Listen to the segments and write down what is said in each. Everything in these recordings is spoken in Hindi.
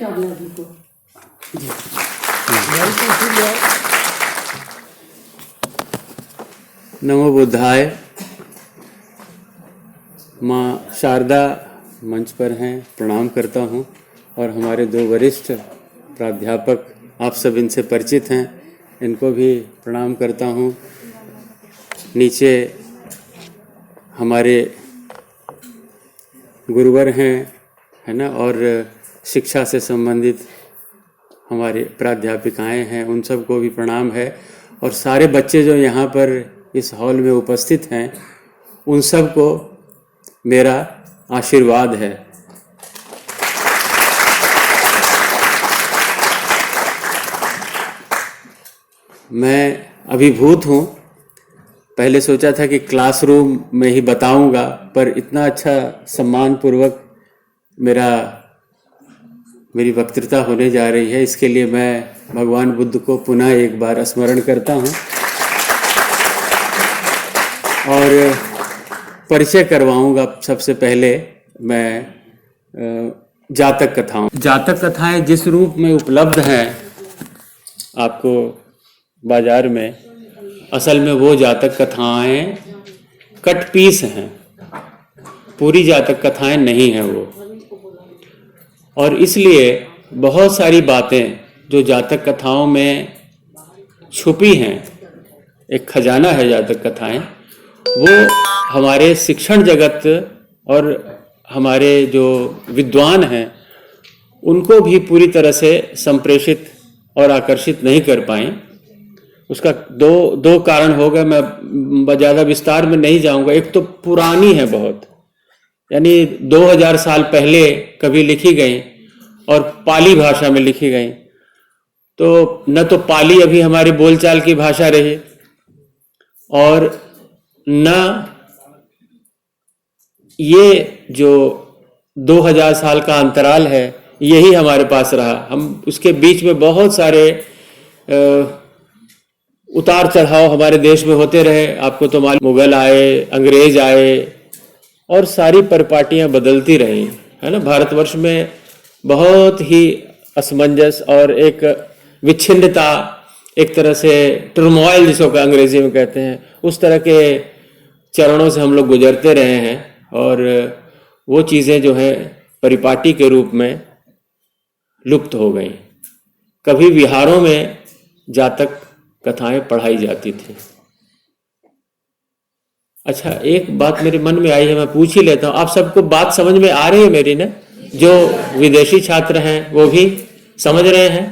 चावला जी को। नमो बुद्धाय। माँ शारदा मंच पर हैं, प्रणाम करता हूँ। और हमारे दो वरिष्ठ प्राध्यापक, आप सब इनसे परिचित हैं, इनको भी प्रणाम करता हूँ। नीचे हमारे गुरुवर हैं, है ना, और शिक्षा से संबंधित हमारे प्राध्यापिकाएं हैं, उन सबको भी प्रणाम है। और सारे बच्चे जो यहाँ पर इस हॉल में उपस्थित हैं, उन सबको मेरा आशीर्वाद है। मैं अभिभूत हूँ। पहले सोचा था कि क्लासरूम में ही बताऊंगा, पर इतना अच्छा सम्मानपूर्वक मेरी वक्तृता होने जा रही है, इसके लिए मैं भगवान बुद्ध को पुनः एक बार स्मरण करता हूँ और परिचय करवाऊंगा। सबसे पहले मैं जातक कथाएं जिस रूप में उपलब्ध हैं आपको बाजार में, असल में वो जातक कथाएं कट पीस हैं, पूरी जातक कथाएं नहीं हैं वो। और इसलिए बहुत सारी बातें जो जातक कथाओं में छुपी हैं, एक खजाना है जातक कथाएं, वो हमारे शिक्षण जगत और हमारे जो विद्वान हैं उनको भी पूरी तरह से संप्रेषित और आकर्षित नहीं कर पाए। उसका दो कारण हो गए। मैं ज़्यादा विस्तार में नहीं जाऊंगा। एक तो पुरानी है बहुत, यानी 2000 साल पहले कभी लिखी गई और पाली भाषा में लिखी गई। तो न तो पाली अभी हमारी बोलचाल की भाषा रही और न ये जो 2000 साल का अंतराल है यही हमारे पास रहा। हम उसके बीच में बहुत सारे उतार चढ़ाव हमारे देश में होते रहे। आपको तो मालूम, मुगल आए, अंग्रेज आए और सारी परिपाटियां बदलती रही, है ना। भारतवर्ष में बहुत ही असमंजस और एक विच्छिन्नता, एक तरह से टर्मोइल जिसको अंग्रेजी में कहते हैं, उस तरह के चरणों से हम लोग गुजरते रहे हैं। और वो चीज़ें जो है परिपाटी के रूप में लुप्त हो गई। कभी विहारों में जातक कथाएं पढ़ाई जाती थी। अच्छा, एक बात मेरे मन में आई है, मैं पूछ ही लेता हूँ। आप सबको बात समझ में आ रही है मेरी ना? जो विदेशी छात्र हैं वो भी समझ रहे हैं?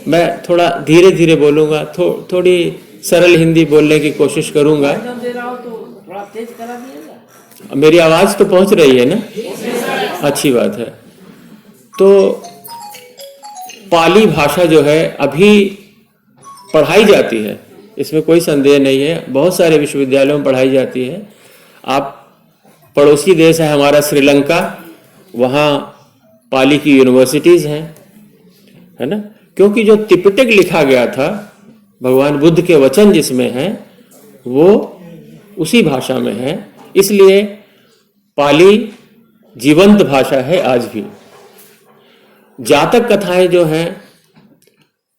मैं थोड़ा धीरे धीरे बोलूँगा, थोड़ी सरल हिंदी बोलने की कोशिश करूँगा। मेरी आवाज़ तो पहुँच रही है ना? अच्छी बात है। तो पाली भाषा जो है अभी पढ़ाई जाती है, इसमें कोई संदेह नहीं है। बहुत सारे विश्वविद्यालयों में पढ़ाई जाती है। आप पड़ोसी देश है हमारा श्रीलंका, वहाँ पाली की यूनिवर्सिटीज़ हैं, है ना। क्योंकि जो त्रिपिटक लिखा गया था, भगवान बुद्ध के वचन जिसमें हैं, वो उसी भाषा में है। इसलिए पाली जीवंत भाषा है आज भी। जातक कथाएं जो हैं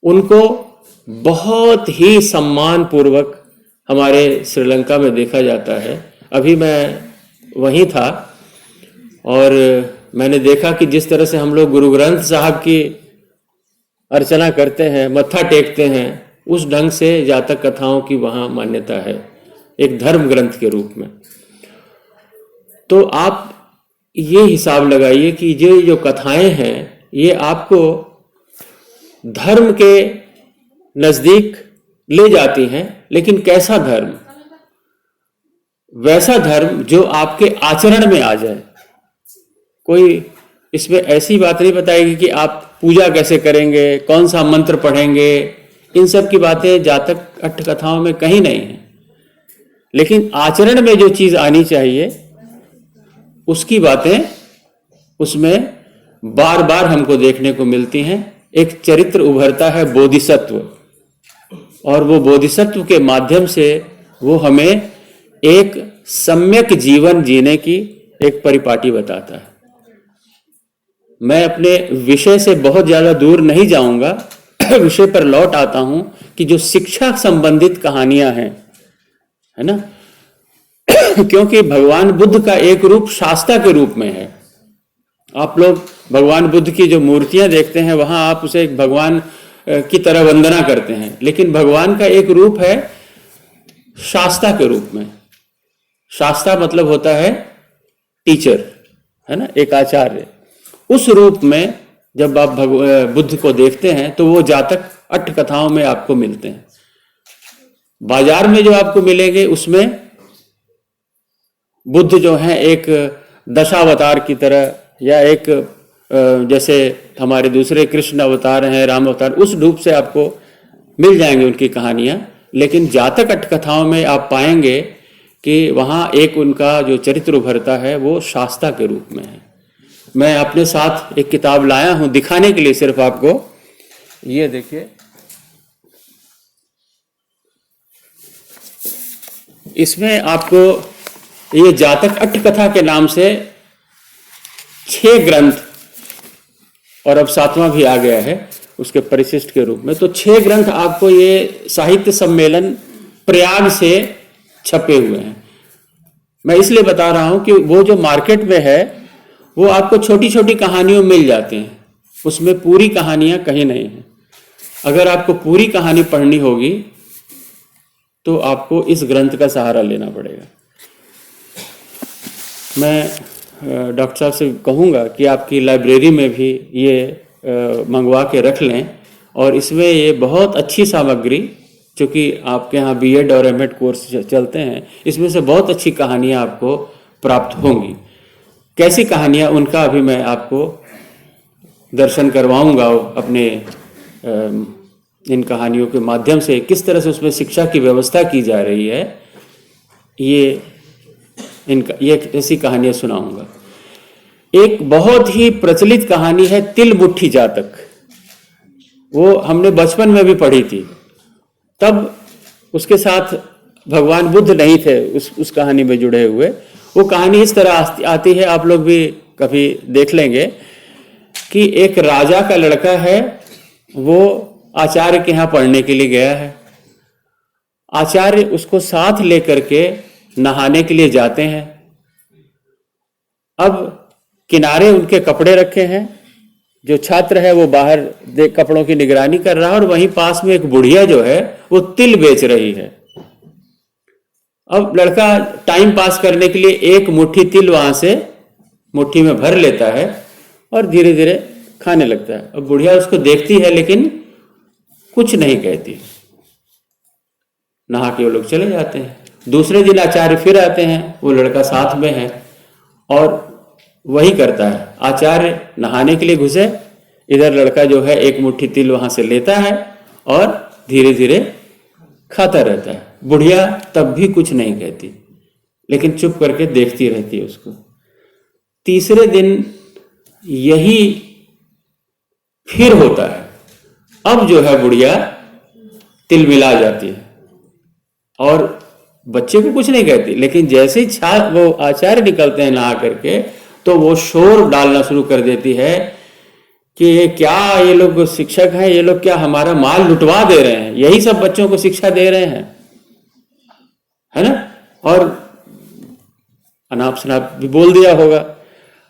उनको बहुत ही सम्मान पूर्वक हमारे श्रीलंका में देखा जाता है। अभी मैं वहीं था और मैंने देखा कि जिस तरह से हम लोग गुरु ग्रंथ साहब की अर्चना करते हैं, मत्था टेकते हैं, उस ढंग से जातक कथाओं की वहाँ मान्यता है, एक धर्म ग्रंथ के रूप में। तो आप ये हिसाब लगाइए कि ये जो कथाएं हैं ये आपको धर्म के नजदीक ले जाती हैं। लेकिन कैसा धर्म? वैसा धर्म जो आपके आचरण में आ जाए। कोई इसमें ऐसी बात नहीं बताएगी कि आप पूजा कैसे करेंगे, कौन सा मंत्र पढ़ेंगे, इन सब की बातें जातक अट्ठ कथाओं में कहीं नहीं है। लेकिन आचरण में जो चीज आनी चाहिए उसकी बातें उसमें बार बार हमको देखने को मिलती हैं। एक चरित्र उभरता है बोधिसत्व, और वो बोधिसत्व के माध्यम से वो हमें एक सम्यक जीवन जीने की एक परिपाटी बताता है। मैं अपने विषय से बहुत ज्यादा दूर नहीं जाऊंगा, विषय पर लौट आता हूं कि जो शिक्षा संबंधित कहानियां हैं, है ना, क्योंकि भगवान बुद्ध का एक रूप शास्ता के रूप में है। आप लोग भगवान बुद्ध की जो मूर्तियां देखते हैं वहां आप उसे एक भगवान की तरह वंदना करते हैं, लेकिन भगवान का एक रूप है शास्ता के रूप में। शास्ता मतलब होता है टीचर, है ना, एक आचार्य। उस रूप में जब आप बुद्ध को देखते हैं तो वो जातक अट्ठ कथाओं में आपको मिलते हैं। बाजार में जो आपको मिलेंगे उसमें बुद्ध जो है एक दशावतार की तरह, या एक जैसे हमारे दूसरे कृष्ण अवतार हैं, राम अवतार, उस रूप से आपको मिल जाएंगे उनकी कहानियां। लेकिन जातक अट्ठ कथाओं में आप पाएंगे कि वहां एक उनका जो चरित्र उभरता है वो शास्ता के रूप में है। मैं अपने साथ एक किताब लाया हूं दिखाने के लिए सिर्फ आपको, ये देखिए, इसमें आपको ये जातक अट्ठ कथा के नाम से 6 ग्रंथ, और अब 7वां भी आ गया है उसके परिशिष्ट के रूप में, तो 6 ग्रंथ आपको ये साहित्य सम्मेलन प्रयाग से छपे हुए हैं। मैं इसलिए बता रहा हूं कि वो जो मार्केट में है वो आपको छोटी छोटी कहानियों मिल जाती हैं, उसमें पूरी कहानियां कहीं नहीं है। अगर आपको पूरी कहानी पढ़नी होगी तो आपको इस ग्रंथ का सहारा लेना पड़ेगा। मैं डॉक्टर साहब से कहूँगा कि आपकी लाइब्रेरी में भी ये मंगवा के रख लें, और इसमें ये बहुत अच्छी सामग्री, चूँकि आपके यहाँ बीएड और एमएड कोर्स चलते हैं, इसमें से बहुत अच्छी कहानियाँ आपको प्राप्त होंगी। कैसी कहानियाँ, उनका अभी मैं आपको दर्शन करवाऊँगा अपने इन कहानियों के माध्यम से, किस तरह से उसमें शिक्षा की व्यवस्था की जा रही है, ये ऐसी कहानियां सुनाऊंगा। एक बहुत ही प्रचलित कहानी है तिल मुट्ठी जातक, वो हमने बचपन में भी पढ़ी थी। तब उसके साथ भगवान बुद्ध नहीं थे उस कहानी में जुड़े हुए। वो कहानी इस तरह आती है, आप लोग भी कभी देख लेंगे, कि एक राजा का लड़का है, वो आचार्य के यहाँ पढ़ने के लिए गया है। आचार्य उसको साथ लेकर के नहाने के लिए जाते हैं। अब किनारे उनके कपड़े रखे हैं, जो छात्र है वो बाहर कपड़ों की निगरानी कर रहा है, और वहीं पास में एक बुढ़िया जो है वो तिल बेच रही है। अब लड़का टाइम पास करने के लिए एक मुट्ठी तिल वहां से मुट्ठी में भर लेता है और धीरे धीरे खाने लगता है। अब बुढ़िया उसको देखती है लेकिन कुछ नहीं कहती। नहा के वो लोग चले जाते हैं। दूसरे दिन आचार्य फिर आते हैं, वो लड़का साथ में है और वही करता है। आचार्य नहाने के लिए घुसे, इधर लड़का जो है एक मुट्ठी तिल वहां से लेता है और धीरे धीरे खाता रहता है। बुढ़िया तब भी कुछ नहीं कहती, लेकिन चुप करके देखती रहती है उसको। तीसरे दिन यही फिर होता है। अब जो है बुढ़िया तिल मिला जाती है और बच्चे को कुछ नहीं कहती, लेकिन जैसे ही वो आचार्य निकलते हैं नहा करके, तो वो शोर डालना शुरू कर देती है कि ये क्या, ये लोग शिक्षक हैं, ये लोग क्या हमारा माल लुटवा दे रहे हैं, यही सब बच्चों को शिक्षा दे रहे हैं, है ना। और अनाप शनाप भी बोल दिया होगा।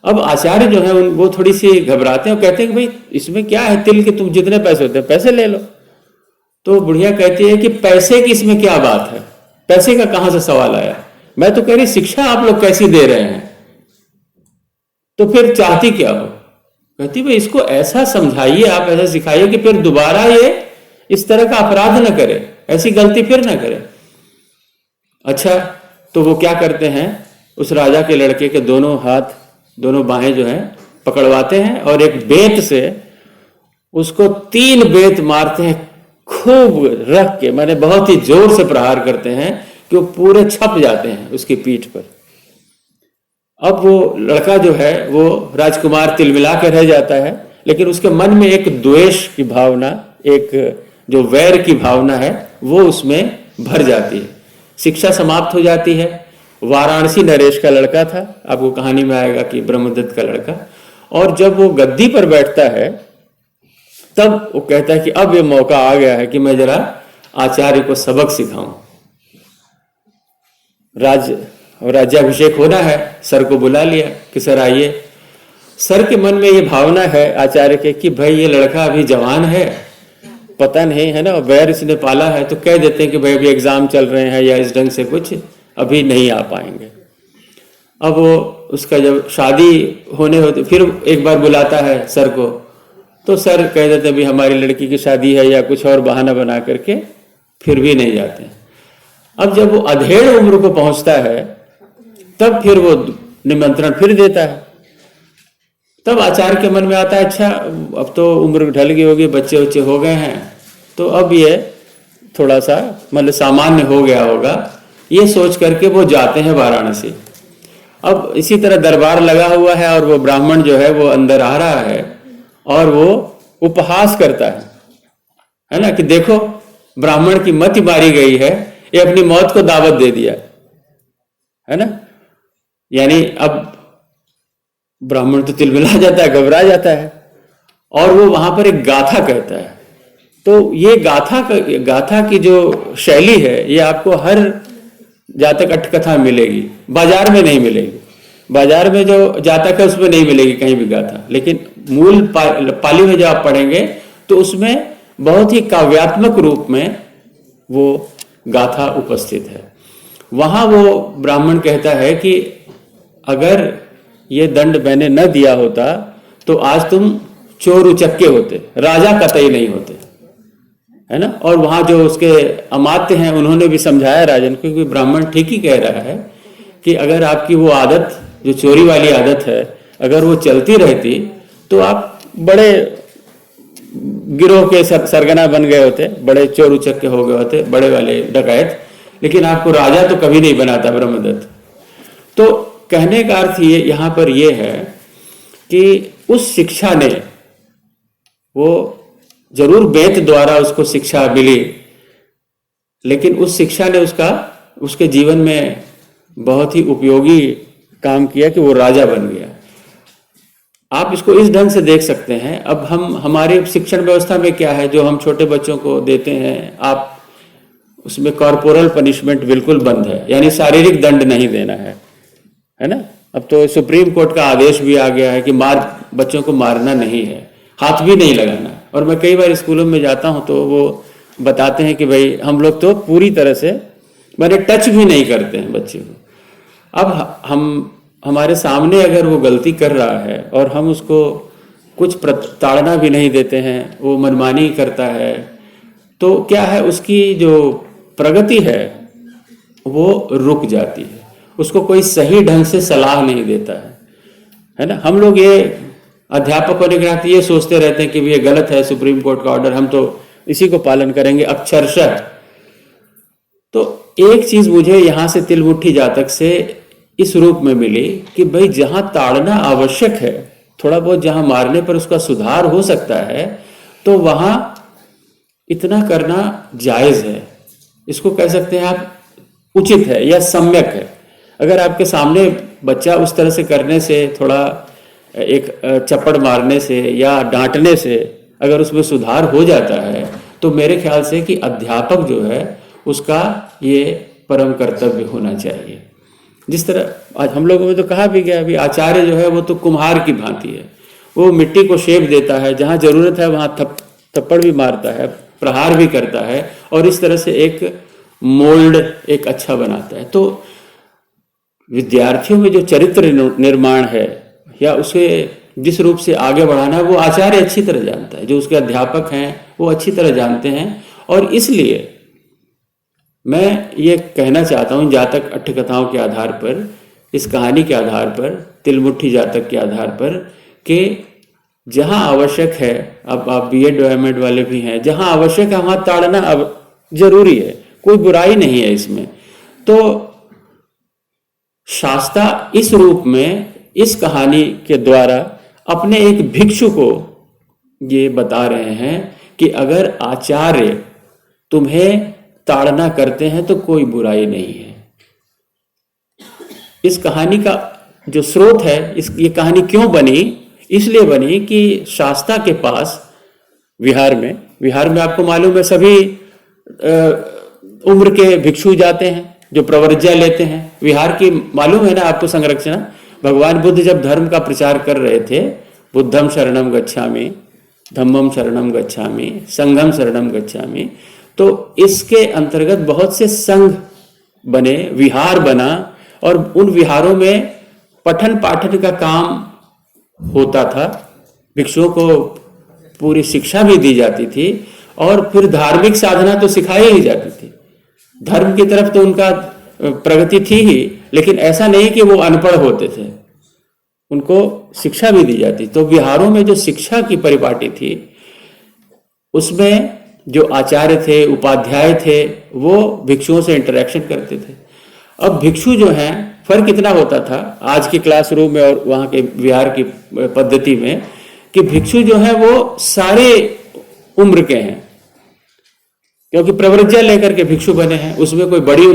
अब आचार्य जो है वो थोड़ी सी घबराते हैं और कहते हैं कि भाई इसमें क्या है, तिल के तुम जितने पैसे होते हैं पैसे ले लो। तो बुढ़िया कहती है कि पैसे की इसमें क्या बात है, पैसे का कहां से सवाल आया, मैं तो कह रही शिक्षा आप लोग कैसी दे रहे हैं, तो फिर चाहती क्या हो। कहती भाई इसको ऐसा समझाइए, आप ऐसा सिखाइए कि फिर दोबारा ये इस तरह का अपराध न करे, ऐसी गलती फिर न करे। अच्छा, तो वो क्या करते हैं, उस राजा के लड़के के दोनों हाथ दोनों बाहें जो है पकड़वाते हैं और एक बेत से उसको 3 बेत मारते हैं, खूब रख के, माने बहुत ही जोर से प्रहार करते हैं कि वो पूरे छप जाते हैं उसकी पीठ पर। अब वो लड़का जो है वो राजकुमार तिलमिला के रह जाता है, लेकिन उसके मन में एक द्वेष की भावना, एक जो वैर की भावना है वो उसमें भर जाती है। शिक्षा समाप्त हो जाती है। वाराणसी नरेश का लड़का था, आपको कहानी में आएगा कि ब्रह्मदत्त का लड़का, और जब वो गद्दी पर बैठता है तब वो कहता है कि अब ये मौका आ गया है कि मैं जरा आचार्य को सबक सिखाऊं। राज्याभिषेक होना है, सर को बुला लिया कि सर आइए। सर के मन में ये भावना है आचार्य के कि भाई ये लड़का अभी जवान है, पता नहीं है ना, बैर इसने पाला है, तो कह देते हैं कि भाई अभी एग्जाम चल रहे हैं या इस ढंग से कुछ अभी नहीं आ पाएंगे। अब वो उसका जब शादी होने होती फिर एक बार बुलाता है सर को, तो सर कह देते हैं भी हमारी लड़की की शादी है या कुछ और बहाना बना करके फिर भी नहीं जाते। अब जब वो अधेड़ उम्र को पहुंचता है तब फिर वो निमंत्रण फिर देता है। तब आचार्य के मन में आता है अच्छा अब तो उम्र ढल गई होगी, बच्चे बच्चे हो गए हैं, तो अब ये थोड़ा सा मतलब सामान्य हो गया होगा, ये सोच करके वो जाते हैं वाराणसी। अब इसी तरह दरबार लगा हुआ है और वो ब्राह्मण जो है वो अंदर आ रहा है और वो उपहास करता है ना, कि देखो ब्राह्मण की मति मारी गई है, ये अपनी मौत को दावत दे दिया है ना। यानी अब ब्राह्मण तो तिलमिला जाता है, घबरा जाता है और वो वहां पर एक गाथा कहता है। तो ये गाथा की जो शैली है ये आपको हर जातक अट्ठकथा मिलेगी, बाजार में नहीं मिलेगी। बाजार में जो जातक है उसमें नहीं मिलेगी कहीं भी गाथा, लेकिन मूल पाली में जब आप पढ़ेंगे तो उसमें बहुत ही काव्यात्मक रूप में वो गाथा उपस्थित है। वहां वो ब्राह्मण कहता है कि अगर ये दंड मैंने न दिया होता तो आज तुम चोर उचक्के होते, राजा कतई नहीं होते, है ना। और वहां जो उसके अमात्य हैं उन्होंने भी समझाया राजन को कि ब्राह्मण ठीक ही कह रहा है कि अगर आपकी वो आदत जो चोरी वाली आदत है अगर वो चलती रहती तो आप बड़े गिरोह के सरगना बन गए होते, बड़े चोर उचक्के हो गए होते, बड़े वाले डकैत, लेकिन आपको राजा तो कभी नहीं बनाता ब्रह्मदत्त। तो कहने का अर्थ ये यहां पर ये है कि उस शिक्षा ने, वो जरूर वेद द्वारा उसको शिक्षा मिली, लेकिन उस शिक्षा ने उसके जीवन में बहुत ही उपयोगी काम किया कि वो राजा बन गया। आप इसको इस ढंग से देख सकते हैं। अब हमारे शिक्षण व्यवस्था में क्या है जो हम छोटे बच्चों को देते हैं, आप उसमें कॉर्पोरल पनिशमेंट बिल्कुल बंद है, यानी शारीरिक दंड नहीं देना है ना। अब तो सुप्रीम कोर्ट का आदेश भी आ गया है कि बच्चों को मारना नहीं है, हाथ भी नहीं लगाना। और मैं कई बार स्कूलों में जाता हूं तो वो बताते हैं कि भाई हम लोग तो पूरी तरह से मैंने टच भी नहीं करते हैं बच्चे को। अब हमारे सामने अगर वो गलती कर रहा है और हम उसको कुछ ताड़ना भी नहीं देते हैं, वो मनमानी करता है, तो क्या है उसकी जो प्रगति है वो रुक जाती है, उसको कोई सही ढंग से सलाह नहीं देता है ना। हम लोग ये अध्यापक होने के नाते ये सोचते रहते हैं कि ये गलत है सुप्रीम कोर्ट का ऑर्डर, हम तो इसी को पालन करेंगे अक्षरशः। तो एक चीज मुझे यहां से तिलमुट्ठी जातक से इस रूप में मिली कि भाई जहां ताड़ना आवश्यक है, थोड़ा बहुत जहां मारने पर उसका सुधार हो सकता है, तो वहां इतना करना जायज है, इसको कह सकते हैं आप उचित है या सम्यक है। अगर आपके सामने बच्चा उस तरह से करने से, थोड़ा एक चप्पड़ मारने से या डांटने से अगर उसमें सुधार हो जाता है, तो मेरे ख्याल से कि अध्यापक जो है उसका ये परम कर्तव्य होना चाहिए। जिस तरह आज हम लोगों में तो कहा भी गया, अभी आचार्य जो है वो तो कुम्हार की भांति है, वो मिट्टी को शेप देता है, जहां जरूरत है वहां थप्पड़ भी मारता है, प्रहार भी करता है, और इस तरह से एक मोल्ड एक अच्छा बनाता है। तो विद्यार्थियों में जो चरित्र निर्माण है या उसे जिस रूप से आगे बढ़ाना है, वो आचार्य अच्छी तरह जानता है, जो उसके अध्यापक हैं वो अच्छी तरह जानते हैं। और इसलिए मैं ये कहना चाहता हूं जातक अट्ठकथाओं के आधार पर, इस कहानी के आधार पर, तिलमुट्ठी जातक के आधार पर, कि जहां आवश्यक है, अब आप बीएड एमएड वाले भी हैं, जहां आवश्यक है वहां ताड़ना अब जरूरी है, कोई बुराई नहीं है इसमें। तो शास्ता इस रूप में इस कहानी के द्वारा अपने एक भिक्षु को ये बता रहे हैं कि अगर आचार्य तुम्हें ताड़ना करते हैं तो कोई बुराई नहीं है। इस कहानी का जो स्रोत है, ये कहानी क्यों बनी, इसलिए बनी कि शास्ता के पास विहार में आपको मालूम है सभी उम्र के भिक्षु जाते हैं जो प्रव्रज्या लेते हैं। विहार की मालूम है ना आपको संरचना। भगवान बुद्ध जब धर्म का प्रचार कर रहे थे, बुद्धम शरणम गच्छामि, धम्मम शरणम गच्छामि, संघम शरणम गच्छामि, तो इसके अंतर्गत बहुत से संघ बने, विहार बना, और उन विहारों में पठन पाठन का काम होता था। भिक्षुओं को पूरी शिक्षा भी दी जाती थी और फिर धार्मिक साधना तो सिखाई ही जाती थी। धर्म की तरफ तो उनका प्रगति थी ही, लेकिन ऐसा नहीं कि वो अनपढ़ होते थे, उनको शिक्षा भी दी जाती। तो विहारों में जो शिक्षा की परिपाटी थी उसमें जो आचार्य थे, उपाध्याय थे, वो भिक्षुओं से इंटरेक्शन करते थे। अब भिक्षु जो हैं, फर्क इतना होता था आज के क्लासरूम में और वहाँ के विहार की पद्धति में कि भिक्षु जो हैं वो सारे उम्र के हैं, क्योंकि प्रव्रज्या लेकर के भिक्षु बने हैं। उसमें कोई बड़ी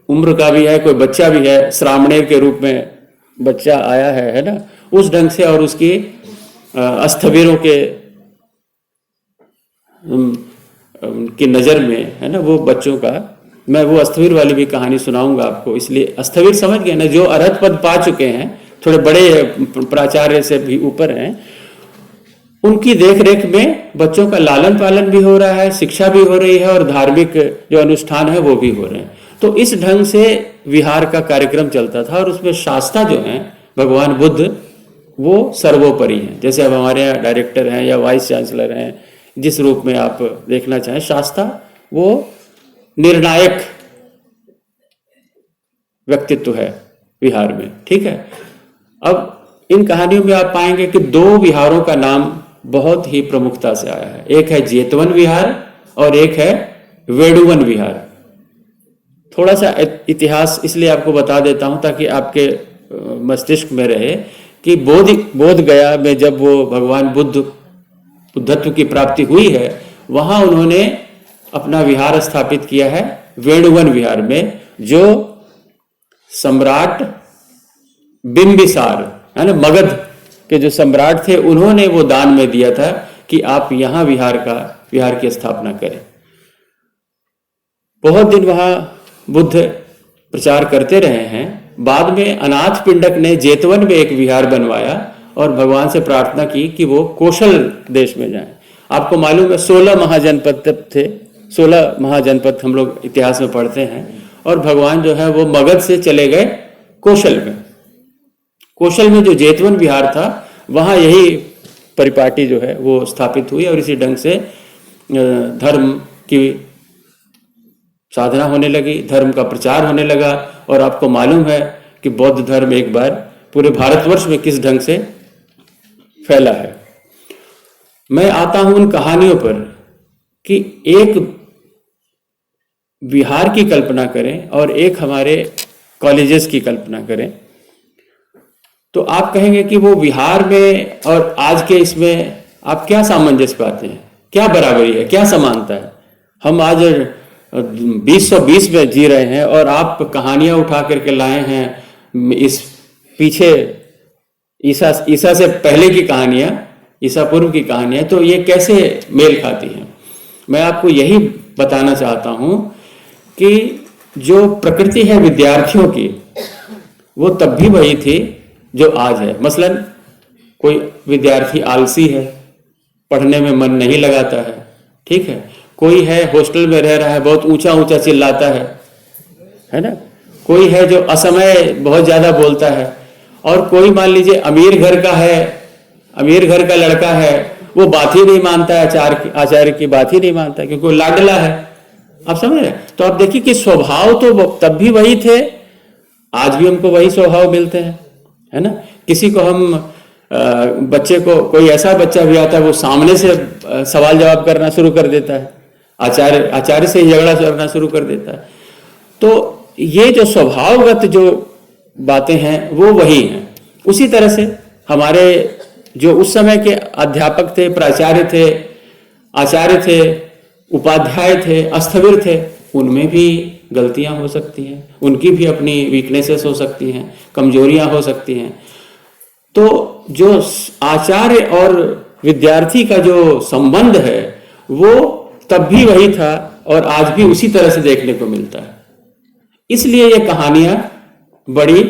उम्र का भी है, कोई बच्चा भी है, श्रामणेर के रूप में बच्चा आया है ना, उस ढंग से, और उसकी अस्थवीरों के की नजर में है ना वो बच्चों का। मैं वो अस्थवीर वाली भी कहानी सुनाऊंगा आपको, इसलिए अस्थवीर समझ गए ना, जो अरहत पद पा चुके हैं, थोड़े बड़े प्राचार्य से भी ऊपर हैं, उनकी देख रेख में बच्चों का लालन पालन भी हो रहा है, शिक्षा भी हो रही है, और धार्मिक जो अनुष्ठान है वो भी हो रहे हैं। तो इस ढंग से विहार का कार्यक्रम चलता था, और उसमें शास्ता जो हैं भगवान बुद्ध वो सर्वोपरि हैं। जैसे अब हमारे यहाँ डायरेक्टर हैं या वाइस चांसलर हैं, जिस रूप में आप देखना चाहें, शास्ता वो निर्णायक व्यक्तित्व है विहार में। ठीक है, अब इन कहानियों में आप पाएंगे कि दो विहारों का नाम बहुत ही प्रमुखता से आया है। एक है जेतवन विहार और एक है वेणुवन विहार। थोड़ा सा इतिहास इसलिए आपको बता देता हूं ताकि आपके मस्तिष्क में रहे कि बोध गया में जब वो भगवान बुद्धत्व की प्राप्ति हुई है, वहां उन्होंने अपना विहार स्थापित किया है वेणुवन विहार में, जो सम्राट बिंबिसार है ना, मगध के जो सम्राट थे, उन्होंने वो दान में दिया था कि आप यहां विहार की स्थापना करें। बहुत दिन वहां बुद्ध प्रचार करते रहे हैं। बाद में अनाथ पिंडक ने जेतवन में एक विहार बनवाया और भगवान से प्रार्थना की कि वो कौशल देश में जाएं। आपको मालूम है 16 महाजनपद थे, 16 महाजनपद हम लोग इतिहास में पढ़ते हैं, और भगवान जो है वो मगध से चले गए कौशल में। कौशल में जो जेतवन विहार था वहां यही परिपाटी जो है वो स्थापित हुई, और इसी ढंग से धर्म की साधना होने लगी, धर्म का प्रचार होने लगा। और आपको मालूम है कि बौद्ध धर्म एक बार पूरे भारतवर्ष में किस ढंग से फैला है। मैं आता हूं उन कहानियों पर कि एक विहार की कल्पना करें और एक हमारे कॉलेजेस की कल्पना करें, तो आप कहेंगे कि वो विहार में और आज के इसमें आप क्या सामंजस्य पाते हैं, क्या बराबरी है, क्या समानता है। हम आज 2020 में जी रहे हैं और आप कहानियां उठा करके लाए हैं इस पीछे ईसा से पहले की कहानियां, ईसा पूर्व की कहानियां, तो ये कैसे मेल खाती हैं। मैं आपको यही बताना चाहता हूं कि जो प्रकृति है विद्यार्थियों की, वो तब भी वही थी जो आज है। मसलन कोई विद्यार्थी आलसी है, पढ़ने में मन नहीं लगाता है, ठीक है। कोई है हॉस्टल में रह रहा है, बहुत ऊंचा ऊंचा चिल्लाता है ना। कोई है जो असमय बहुत ज्यादा बोलता है, और कोई मान लीजिए अमीर घर का है, अमीर घर का लड़का है, वो बात ही नहीं मानता है, आचार्य की बात ही नहीं मानता क्योंकि वो लाडला है। आप समझ रहे। तो आप देखिए कि स्वभाव तो तब भी वही थे, आज भी हमको वही स्वभाव मिलते हैं, है ना। किसी को हम बच्चे को, कोई ऐसा बच्चा भी आता है वो सामने से सवाल जवाब करना शुरू कर देता है, आचार्य से झगड़ा करना शुरू कर देता है। तो ये जो स्वभावगत जो बातें हैं वो वही हैं। उसी तरह से हमारे जो उस समय के अध्यापक थे, प्राचार्य थे, आचार्य थे, उपाध्याय थे, अस्थविर थे, उनमें भी गलतियां हो सकती हैं, उनकी भी अपनी वीकनेसेस हो सकती हैं, कमजोरियां हो सकती हैं। तो जो आचार्य और विद्यार्थी का जो संबंध है वो तब भी वही था और आज भी उसी तरह से देखने को मिलता है। इसलिए ये कहानियां बड़ी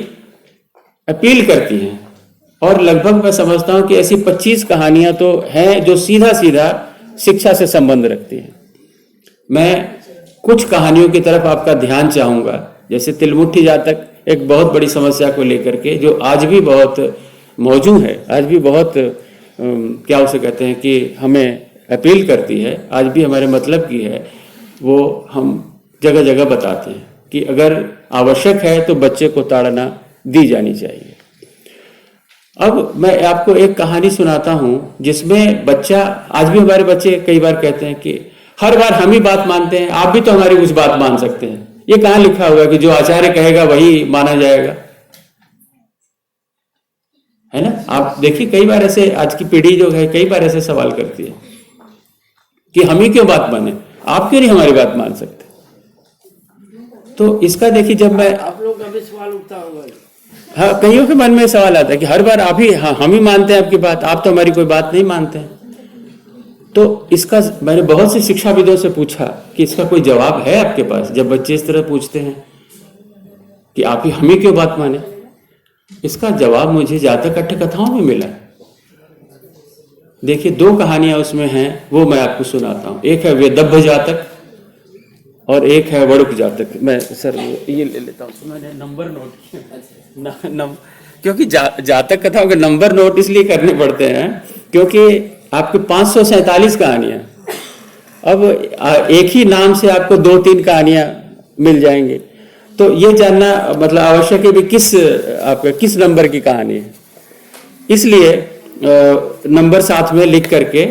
अपील करती हैं और लगभग मैं समझता हूं कि ऐसी 25 कहानियां तो हैं जो सीधा सीधा शिक्षा से संबंध रखती हैं। मैं कुछ कहानियों की तरफ आपका ध्यान चाहूंगा, जैसे तिलमुट्ठी जातक एक बहुत बड़ी समस्या को लेकर के जो आज भी बहुत मौजूद है, आज भी बहुत क्या उसे कहते हैं कि हमें अपील करती है, आज भी हमारे मतलब की है, वो हम जगह जगह बताते हैं कि अगर आवश्यक है तो बच्चे को ताड़ना दी जानी चाहिए। अब मैं आपको एक कहानी सुनाता हूं जिसमें बच्चा, आज भी हमारे बच्चे कई बार कहते हैं कि हर बार हम ही बात मानते हैं, आप भी तो हमारी कुछ बात मान सकते हैं। ये कहां लिखा हुआ है कि जो आचार्य कहेगा वही माना जाएगा, है ना? आप देखिए कई बार ऐसे आज की पीढ़ी जो है कई बार ऐसे सवाल करती है कि हम ही क्यों बात माने, आप क्यों नहीं हमारी बात मान सकते। तो इसका देखिए, जब मैं आप लोग का भी सवाल उठता होगा। हाँ, कईयों के मन में सवाल आता है कि हर बार आप ही, हाँ हम ही मानते हैं आपकी बात, आप तो हमारी कोई बात नहीं मानते हैं। तो इसका मैंने बहुत से शिक्षाविदों से पूछा कि इसका कोई जवाब है आपके पास, जब बच्चे इस तरह पूछते हैं कि आप ही हम ही क्यों बात माने। इसका जवाब मुझे जातक कट्ठ कथाओं में मिला। देखिए 2 कहानियां उसमें हैं, वो मैं आपको सुनाता हूं। एक है वेदभ्य जातक और एक है वड़ुक जातक। मैं सर ये ले लेता हूँ, मैंने नंबर नोट किया क्योंकि जातक कथाओं के नंबर नोट इसलिए करने पड़ते हैं क्योंकि आपके 547 कहानियां, अब एक ही नाम से आपको 2-3 कहानियां मिल जाएंगी। तो ये जानना मतलब आवश्यक है कि आपका किस नंबर की कहानी है। इसलिए नंबर साथ में लिख करके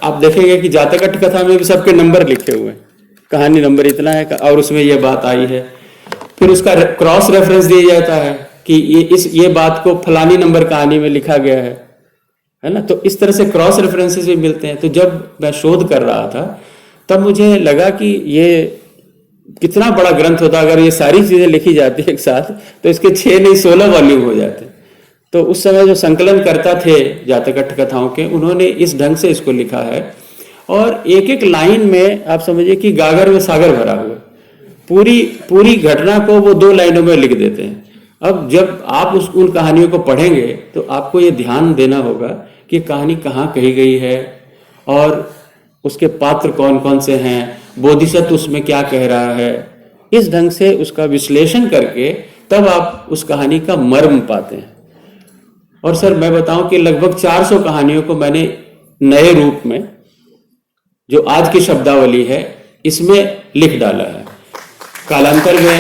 आप देखेंगे कि जातक कट्ठ कथा में भी सबके नंबर लिखे हुए हैं, कहानी नंबर इतना है और उसमें ये बात आई है। फिर उसका क्रॉस रेफरेंस दिया जाता है कि ये बात को फलानी नंबर कहानी में लिखा गया है ना। तो इस तरह से क्रॉस रेफरेंसेस भी मिलते हैं। तो जब मैं शोध कर रहा था तब मुझे लगा कि ये कितना बड़ा ग्रंथ होता, अगर ये सारी चीजें लिखी जाती एक साथ तो इसके 6 नहीं 16 वॉल्यूम हो जाते। तो उस समय जो संकलन करता थे जातक कट्ठ कथाओं के, उन्होंने इस ढंग से इसको लिखा है और एक एक लाइन में आप समझिए कि गागर में सागर भरा हुआ, पूरी घटना को वो 2 लाइनों में लिख देते हैं। अब जब आप उन कहानियों को पढ़ेंगे तो आपको ये ध्यान देना होगा कि कहानी कहाँ कही गई है और उसके पात्र कौन कौन से हैं, बोधिसत्व उसमें क्या कह रहा है। इस ढंग से उसका विश्लेषण करके तब आप उस कहानी का मर्म पाते हैं। और सर मैं बताऊं कि लगभग 400 कहानियों को मैंने नए रूप में, जो आज की शब्दावली है, इसमें लिख डाला है। कालांतर में